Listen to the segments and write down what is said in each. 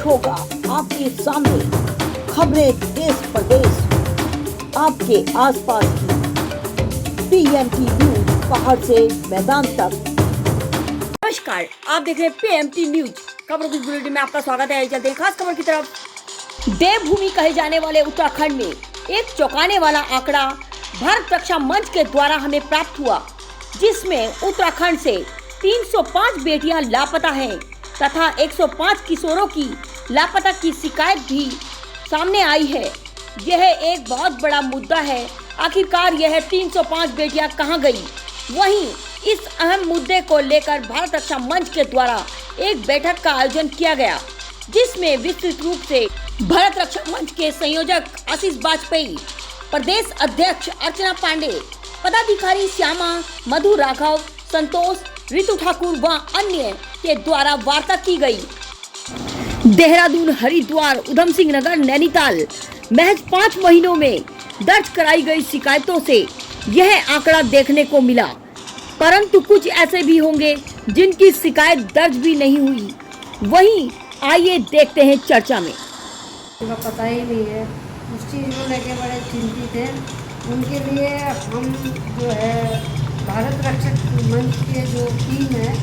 होगा आपके सामने खबरें देश प्रदेश आपके आसपास की। पीएमटी न्यूज पहाड़ से मैदान तक। नमस्कार, आप देख रहे हैं पीएमटी न्यूज। खबरों की बुलेटिन में आपका स्वागत है। चलते हैं खास खबर की तरफ। देवभूमि कहे जाने वाले उत्तराखंड में एक चौंकाने वाला आंकड़ा भारत रक्षा मंच के द्वारा हमें प्राप्त हुआ, जिसमें उत्तराखंड से 305 बेटियां लापता हैं तथा 105 किशोरों की लापता की शिकायत भी सामने आई है। यह एक बहुत बड़ा मुद्दा है। आखिरकार यह 305 बेटियां कहां गई? वहीं इस अहम मुद्दे को लेकर भारत रक्षा मंच के द्वारा एक बैठक का आयोजन किया गया, जिसमें विस्तृत रूप से भारत रक्षा मंच के संयोजक आशीष वाजपेयी, प्रदेश अध्यक्ष अर्चना पांडे, पदाधिकारी श्यामा, मधु राघव, संतोष, रितु ठाकुर व अन्य के द्वारा वार्ता की गई। देहरादून, हरिद्वार, उधम सिंह नगर, नैनीताल महज 5 महीनों में दर्ज कराई गई शिकायतों से यह आंकड़ा देखने को मिला, परंतु कुछ ऐसे भी होंगे जिनकी शिकायत दर्ज भी नहीं हुई। वहीं आइए देखते हैं चर्चा में। उनका पता ही नहीं है, उस चीज़ को लेके बड़े चिंतित हैं। उनके लिए हम जो है भारत रक्षक मंच की जो टीम है,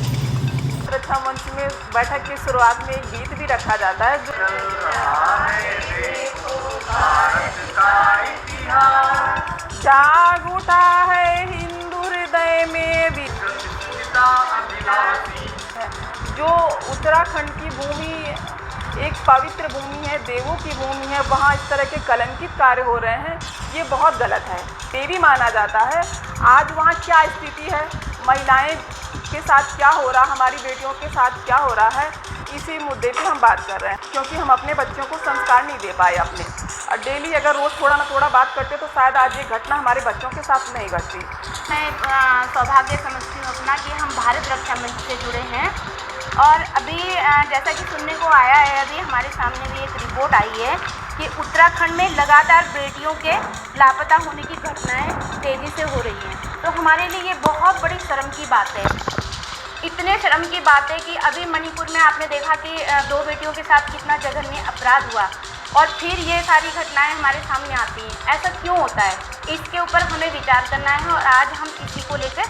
रक्षा मंच में बैठक की शुरुआत में एक गीत भी रखा जाता है जो जाग उठा है हिंदू हृदय में भी। जो उत्तराखंड की भूमि एक पवित्र भूमि है, देवों की भूमि है, वहाँ इस तरह के कलंकित कार्य हो रहे हैं, ये बहुत गलत है। देवी माना जाता है। आज वहाँ क्या स्थिति है, महिलाएं के साथ क्या हो रहा, हमारी बेटियों के साथ क्या हो रहा है, इसी मुद्दे पे हम बात कर रहे हैं, क्योंकि हम अपने बच्चों को संस्कार नहीं दे पाए अपने। और डेली अगर रोज़ थोड़ा ना थोड़ा बात करते तो शायद आज ये घटना हमारे बच्चों के साथ नहीं घटती। मैं सौभाग्य समझती हूँ अपना कि हम भारत रक्षा मंच से जुड़े हैं। और अभी जैसा कि सुनने को आया है, अभी हमारे सामने भी एक रिपोर्ट आई है कि उत्तराखंड में लगातार बेटियों के लापता होने की घटनाएं तेज़ी से हो रही हैं। तो हमारे लिए ये बहुत बड़ी शर्म की बात है। इतने शर्म की बात है कि अभी मणिपुर में आपने देखा कि 2 बेटियों के साथ कितना जघन्य अपराध हुआ, और फिर ये सारी घटनाएं हमारे सामने आती हैं। ऐसा क्यों होता है? इसके ऊपर हमें विचार करना है और आज हम इसी को लेकर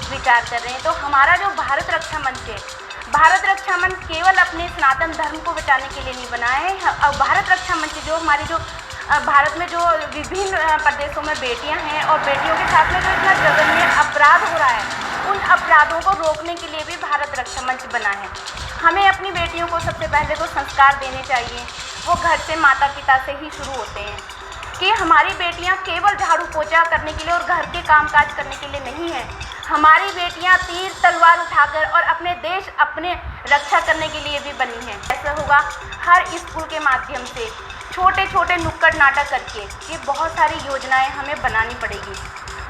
विचार कर रहे हैं। तो हमारा जो भारत रक्षा मंच है, भारत रक्षा मंच केवल अपने सनातन धर्म को बचाने के लिए नहीं बना है। भारत रक्षा मंच जो हमारी जो भारत में जो विभिन्न प्रदेशों में बेटियां हैं और बेटियों के साथ में जो इतना जघन्य अपराध हो रहा है, उन अपराधों को रोकने के लिए भी भारत रक्षा मंच बना है। हमें अपनी बेटियों को सबसे पहले तो संस्कार देने चाहिए। वो घर से, माता पिता से ही शुरू होते हैं कि हमारी बेटियां केवल झाड़ू पोछा करने के लिए और घर के कामकाज करने के लिए नहीं है। हमारी बेटियां तीर तलवार उठाकर और अपने देश, अपने रक्षा करने के लिए भी बनी हैं। ऐसा होगा हर स्कूल के माध्यम से, छोटे छोटे नुक्कड़ नाटक करके ये बहुत सारी योजनाएं हमें बनानी पड़ेगी।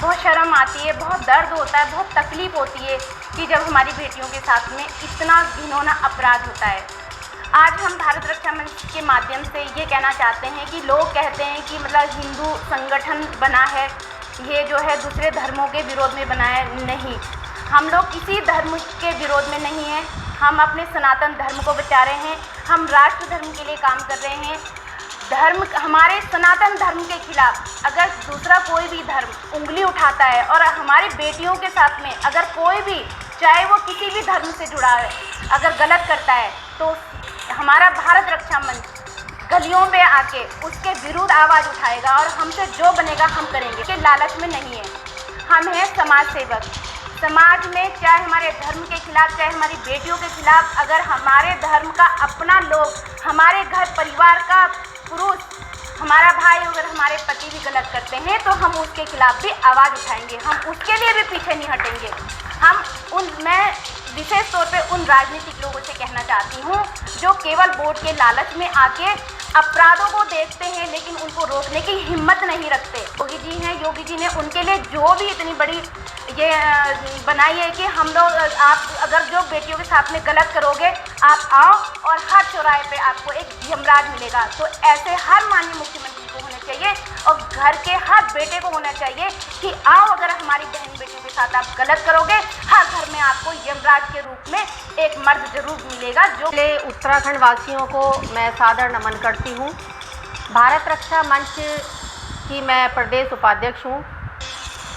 बहुत शर्म आती है, बहुत दर्द होता है, बहुत तकलीफ़ होती है कि जब हमारी बेटियों के साथ में इतना घिनौना अपराध होता है। आज हम भारत रक्षा मंच के माध्यम से ये कहना चाहते हैं कि लोग कहते हैं कि मतलब हिंदू संगठन बना है, ये जो है दूसरे धर्मों के विरोध में बना है। नहीं, हम लोग किसी धर्म के विरोध में नहीं हैं। हम अपने सनातन धर्म को बचा रहे हैं। हम राष्ट्र धर्म के लिए काम कर रहे हैं। धर्म, हमारे सनातन धर्म के खिलाफ अगर दूसरा कोई भी धर्म उंगली उठाता है और हमारी बेटियों के साथ में अगर कोई भी, चाहे वो किसी भी धर्म से जुड़ा है, अगर गलत करता है, तो हमारा भारत रक्षा मंच गलियों में आके उसके विरुद्ध आवाज़ उठाएगा और हमसे जो बनेगा हम करेंगे। कि लालच में नहीं है, हम हैं समाज सेवक। समाज में चाहे हमारे धर्म के खिलाफ, चाहे हमारी बेटियों के खिलाफ, अगर हमारे धर्म का अपना लोग, हमारे घर परिवार का पुरुष, हमारा भाई, अगर हमारे पति भी गलत करते हैं तो हम उसके खिलाफ भी आवाज़ उठाएंगे। हम उसके लिए भी पीछे नहीं हटेंगे। मैं विशेष तौर पे उन राजनीतिक लोगों से कहना चाहती हूँ जो केवल वोट के लालच में आके अपराधों को देखते हैं लेकिन उनको रोकने की हिम्मत नहीं रखते। योगी जी हैं, योगी जी ने उनके लिए जो भी इतनी बड़ी ये बनाई है कि हम लोग, आप अगर जो बेटियों के साथ में गलत करोगे, आप आओ और हर चौराहे पे आपको एक यमराज मिलेगा। तो ऐसे हर माननीय मुख्यमंत्री को होना चाहिए और घर के हर बेटे को होना चाहिए कि आओ, अगर हमारी बहन बेटियों के साथ आप गलत करोगे, हर घर में आपको यमराज के रूप में एक मर्द जरूर मिलेगा। जो उत्तराखंड वासियों को मैं सादर नमन करती हूँ। भारत रक्षा मंच की मैं प्रदेश उपाध्यक्ष हूँ।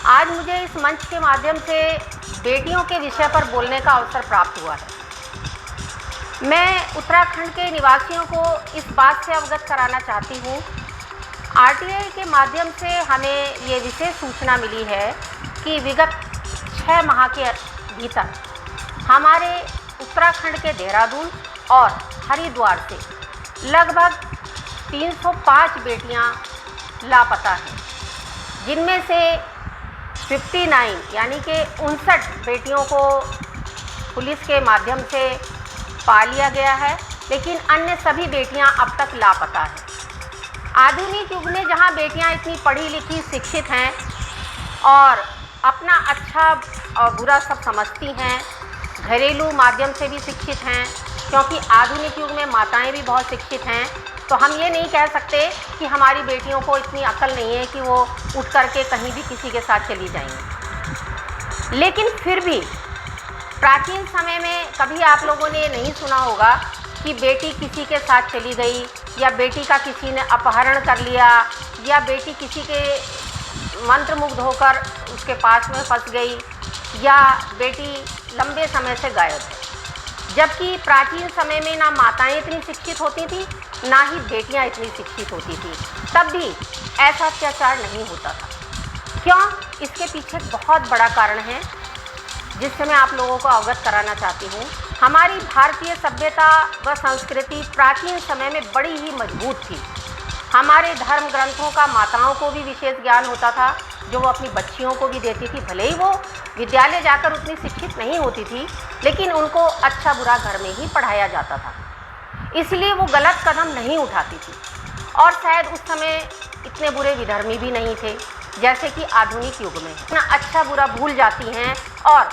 आज मुझे इस मंच के माध्यम से बेटियों के विषय पर बोलने का अवसर प्राप्त हुआ है। मैं उत्तराखंड के निवासियों को इस बात से अवगत कराना चाहती हूँ, आरटीआई के माध्यम से हमें ये विशेष सूचना मिली है कि विगत 6 माह के भीतर हमारे उत्तराखंड के देहरादून और हरिद्वार से लगभग 305 बेटियां लापता हैं, जिनमें से 59 यानी कि 59 बेटियों को पुलिस के माध्यम से पा लिया गया है, लेकिन अन्य सभी बेटियां अब तक लापता हैं। आधुनिक युग में जहां बेटियां इतनी पढ़ी लिखी शिक्षित हैं और अपना अच्छा और बुरा सब समझती हैं, घरेलू माध्यम से भी शिक्षित हैं, क्योंकि आधुनिक युग में माताएं भी बहुत शिक्षित हैं, तो हम ये नहीं कह सकते कि हमारी बेटियों को इतनी अक्ल नहीं है कि वो उठ करके कहीं भी किसी के साथ चली जाएंगी। लेकिन फिर भी प्राचीन समय में कभी आप लोगों ने नहीं सुना होगा कि बेटी किसी के साथ चली गई, या बेटी का किसी ने अपहरण कर लिया, या बेटी किसी के मंत्रमुग्ध होकर उसके पास में फंस गई, या बेटी लंबे समय से गायब है। जबकि प्राचीन समय में ना माताएं इतनी शिक्षित होती थी, ना ही बेटियां इतनी शिक्षित होती थी, तब भी ऐसा अत्याचार नहीं होता था। क्यों? इसके पीछे बहुत बड़ा कारण है, जिससे मैं आप लोगों को अवगत कराना चाहती हूँ। हमारी भारतीय सभ्यता व संस्कृति प्राचीन समय में बड़ी ही मजबूत थी। हमारे धर्म ग्रंथों का माताओं को भी विशेष ज्ञान होता था, जो वो अपनी बच्चियों को भी देती थी। भले ही वो विद्यालय जाकर उतनी शिक्षित नहीं होती थी, लेकिन उनको अच्छा बुरा घर में ही पढ़ाया जाता था, इसलिए वो गलत कदम नहीं उठाती थी। और शायद उस समय इतने बुरे विधर्मी भी नहीं थे जैसे कि आधुनिक युग में इतना अच्छा बुरा भूल जाती हैं और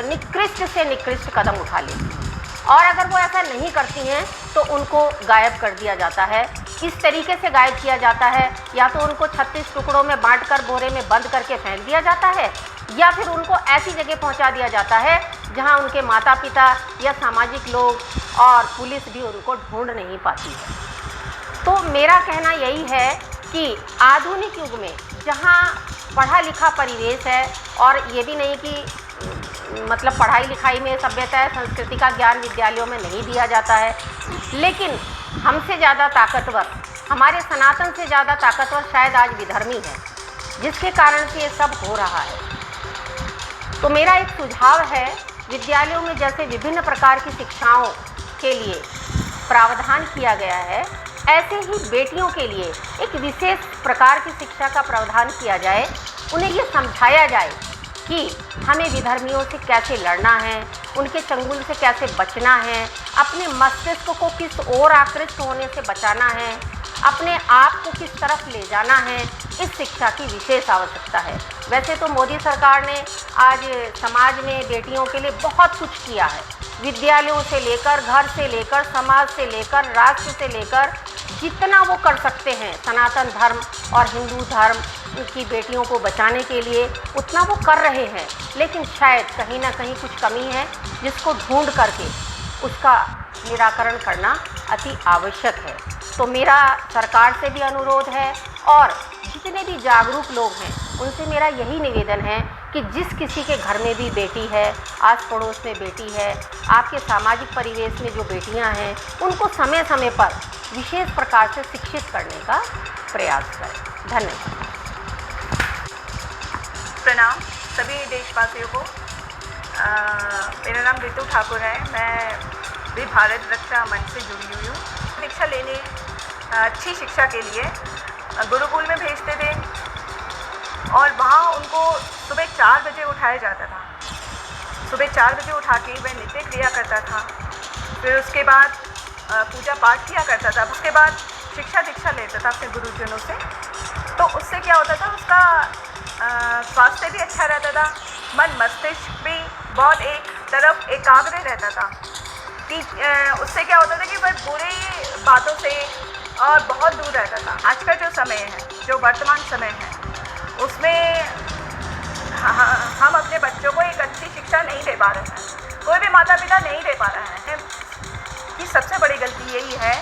निकृष्ट से निकृष्ट कदम उठा लेती हैं। और अगर वो ऐसा नहीं करती हैं तो उनको गायब कर दिया जाता है। किस तरीके से गायब किया जाता है? या तो उनको 36 टुकड़ों में बांटकर बोरे में बंद करके फेंक दिया जाता है, या फिर उनको ऐसी जगह पहुंचा दिया जाता है जहां उनके माता पिता या सामाजिक लोग और पुलिस भी उनको ढूंढ नहीं पाती है। तो मेरा कहना यही है कि आधुनिक युग में जहां पढ़ा लिखा परिवेश है, और ये भी नहीं कि मतलब पढ़ाई लिखाई में सभ्यता है, संस्कृति का ज्ञान विद्यालयों में नहीं दिया जाता है, लेकिन हमसे ज़्यादा ताकतवर, हमारे सनातन से ज़्यादा ताकतवर शायद आज विधर्मी है, जिसके कारण से ये सब हो रहा है। तो मेरा एक सुझाव है, विद्यालयों में जैसे विभिन्न प्रकार की शिक्षाओं के लिए प्रावधान किया गया है, ऐसे ही बेटियों के लिए एक विशेष प्रकार की शिक्षा का प्रावधान किया जाए। उन्हें ये समझाया जाए कि हमें विधर्मियों से कैसे लड़ना है, उनके चंगुल से कैसे बचना है, अपने मस्तिष्क को किस ओर आकृष्ट होने से बचाना है, अपने आप को किस तरफ ले जाना है। इस शिक्षा की विशेष आवश्यकता है। वैसे तो मोदी सरकार ने आज समाज में बेटियों के लिए बहुत कुछ किया है, विद्यालयों से लेकर, घर से लेकर, समाज से लेकर, राष्ट्र से लेकर, जितना वो कर सकते हैं सनातन धर्म और हिंदू धर्म की बेटियों को बचाने के लिए, उतना वो कर रहे हैं। लेकिन शायद कहीं ना कहीं कुछ कमी है, जिसको ढूंढ करके उसका निराकरण करना अति आवश्यक है। तो मेरा सरकार से भी अनुरोध है, और जितने भी जागरूक लोग हैं उनसे मेरा यही निवेदन है कि जिस किसी के घर में भी बेटी है, आस पड़ोस में बेटी है, आपके सामाजिक परिवेश में जो बेटियां हैं, उनको समय समय पर विशेष प्रकार से शिक्षित करने का प्रयास करें। धन्यवाद। प्रणाम सभी देशवासियों को। मेरा नाम रितु ठाकुर है। मैं भी भारत रक्षा मंच से जुड़ी हुई हूँ। दीक्षा लेने अच्छी शिक्षा के लिए गुरुकुल में भेजते थे, और वहाँ उनको सुबह 4 बजे उठाया जाता था। सुबह 4 बजे उठा के वह नृत्य क्रिया करता था, फिर उसके बाद पूजा पाठ किया करता था, उसके बाद शिक्षा दीक्षा लेता था अपने गुरुजनों से। तो उससे क्या होता था, उसका स्वास्थ्य भी अच्छा रहता था, मन मस्तिष्क भी बहुत एक तरफ एकाग्र रहता था। कि उससे क्या होता था कि वह बुरी बातों से और बहुत दूर रहता था। आज का जो समय है, जो वर्तमान समय है, उसमें हम अपने बच्चों को एक अच्छी शिक्षा नहीं दे पा रहे हैं, कोई भी माता पिता नहीं दे पा रहे हैं। कि सबसे बड़ी गलती यही है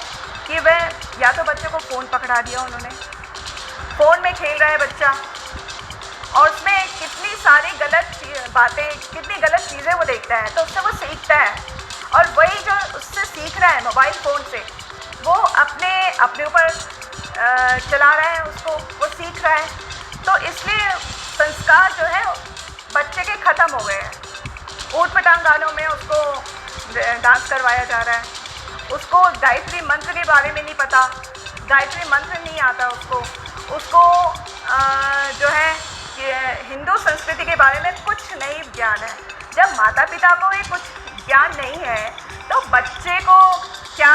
कि वह या तो बच्चे को फ़ोन पकड़ा दिया उन्होंने, फ़ोन में खेल रहा है बच्चा और उसमें कितनी सारी गलत बातें, कितनी गलत चीज़ें वो देखता है, तो उससे वो सीखता है और वही जो उससे सीख रहा है मोबाइल फ़ोन से, वो अपने ऊपर चला रहा है, उसको वो सीख रहा है। तो इसलिए संस्कार जो है बच्चे के ख़त्म हो गए हैं। ऊट पटांग गानों में उसको डांस करवाया जा रहा है, उसको गायत्री मंत्र के बारे में नहीं पता, गायत्री मंत्र नहीं आता उसको जो है कि हिंदू संस्कृति के बारे में कुछ नहीं ज्ञान है। जब माता पिता को ये कुछ ज्ञान नहीं है तो बच्चे को क्या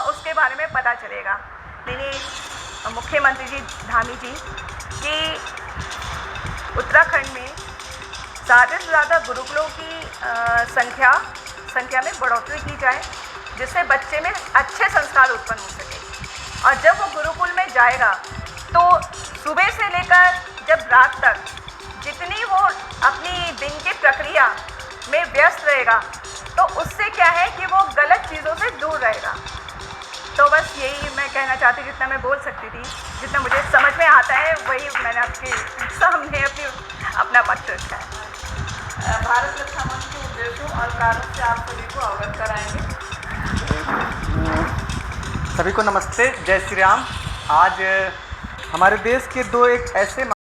उसके बारे में पता चलेगा। मेरे मुख्यमंत्री जी धामी जी कि उत्तराखंड में ज़्यादा से ज़्यादा गुरुकुलों की संख्या में बढ़ोतरी की जाए, जिससे बच्चे में अच्छे संस्कार उत्पन्न हो सके। और जब वो गुरुकुल में जाएगा तो सुबह से लेकर जब रात तक जितनी वो अपनी दिन की प्रक्रिया में व्यस्त रहेगा तो उससे क्या है कि वो गलत चीज़ों से दूर रहेगा। तो बस यही मैं कहना चाहती, जितना मैं बोल सकती थी, जितना मुझे समझ में आता है वही मैंने आपके सामने अपना पक्ष रखा है। भारत रक्षा मंच के उद्देश्यों और कार्यों से आप सभी को अवगत कराएंगे। सभी को नमस्ते, जय श्री राम। आज हमारे देश के दो एक ऐसे